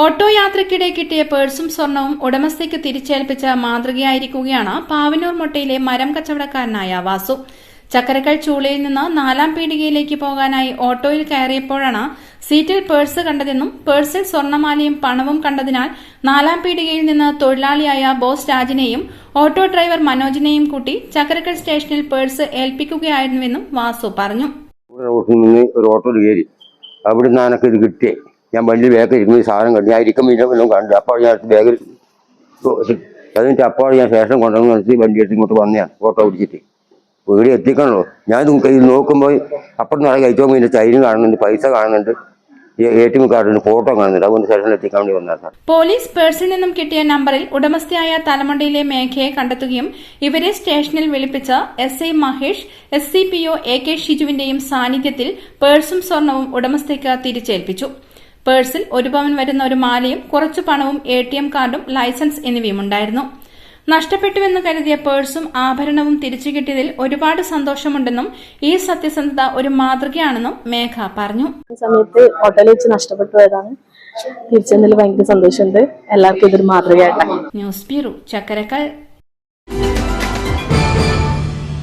Auto യാത്രയ്ക്കിടെ കിട്ടിയ പേഴ്സും സ്വർണവും ഉടമസ്ഥയ്ക്ക് തിരിച്ചേൽപ്പിച്ച മാതൃകയായിരിക്കുകയാണ് പാവനൂർ മൊട്ടയിലെ മരം കച്ചവടക്കാരനായ വാസു. ചക്കരക്കൽ ചൂളയിൽ നിന്ന് 4-ാം പീടികയിലേക്ക് പോകാനായി ഓട്ടോയിൽ കയറിയപ്പോഴാണ് സീറ്റിൽ പേഴ്സ് കണ്ടതെന്നും പേഴ്സിൽ സ്വർണമാലയും പണവും കണ്ടതിനാൽ 4-ാം പീടികയിൽ നിന്ന് തൊഴിലാളിയായ ബോസ് രാജിനെയും ഓട്ടോ ഡ്രൈവർ മനോജിനെയും കൂട്ടി ചക്കരക്കൽ സ്റ്റേഷനിൽ പേഴ്സ് ഏൽപ്പിക്കുകയായിരുന്നുവെന്നും വാസു പറഞ്ഞു. ഒരു ഓട്ടോ കയറി അവിടുന്ന് എനിക്ക് ഇത് കിട്ടിയേ. ഞാൻ വണ്ടി ബാഗ് ഇരുന്ന് സാധനം കണ്ടു. ഞാൻ ഇരിക്കുമ്പോൾ കണ്ടു. അപ്പോൾ ഞാൻ ബാഗിൽ അതിന് അപ്പോൾ ഞാൻ സ്റ്റേഷൻ കൊണ്ടുവന്ന് നിർത്തി വണ്ടി എടുത്ത് ഇങ്ങോട്ട് വന്നതാണ് ഓട്ടോ പിടിച്ചിട്ട്. വീട് എത്തിക്കണല്ലോ. ഞാൻ നോക്കുമ്പോൾ അപ്പുറത്ത് നിറയെ കഴിച്ചോമ്പോൾ ഇതിൻ്റെ ചൈന് കാണുന്നുണ്ട്, പൈസ കാണുന്നുണ്ട്, ATM കാർഡിന് ഫോട്ടോ കാണുന്നുണ്ട്. അതുകൊണ്ട് സ്റ്റേഷനിൽ എത്തിക്കാൻ വേണ്ടി വന്നാൽ സാർ. പോലീസ് പേഴ്സിൽ നിന്നും കിട്ടിയ നമ്പറിൽ ഉടമസ്ഥയായ തലമണ്ടയിലെ മേഘയെ കണ്ടെത്തുകയും ഇവരെ സ്റ്റേഷനിൽ വിളിപ്പിച്ച SI മഹേഷ്, SCPO AK ഷിജുവിന്റെയും സാന്നിധ്യത്തിൽ പേഴ്സും സ്വർണവും ഉടമസ്ഥയ്ക്ക് തിരിച്ചേൽപ്പിച്ചു. പേഴ്സിൽ 1 പവൻ വരുന്ന ഒരു മാലയും കുറച്ചു പണവും ATM കാർഡും ലൈസൻസ് എന്നിവയുമുണ്ടായിരുന്നു. നഷ്ടപ്പെട്ടുവെന്ന് കരുതിയ പേഴ്സും ആഭരണവും തിരിച്ചു കിട്ടിയതിൽ ഒരുപാട് സന്തോഷമുണ്ടെന്നും ഈ സത്യസന്ധത ഒരു മാതൃകയാണെന്നും മേഘ പറഞ്ഞു. സമയത്ത് ഓട്ടോയിൽ വെച്ച് നഷ്ടപ്പെട്ടു പോയതാണ്. തിരിച്ചതിൽ ഭയങ്കര സന്തോഷമുണ്ട്. എല്ലാവർക്കും ഇതൊരു മാതൃകയായിട്ടാണ്. News bureau, Chakkarakkal.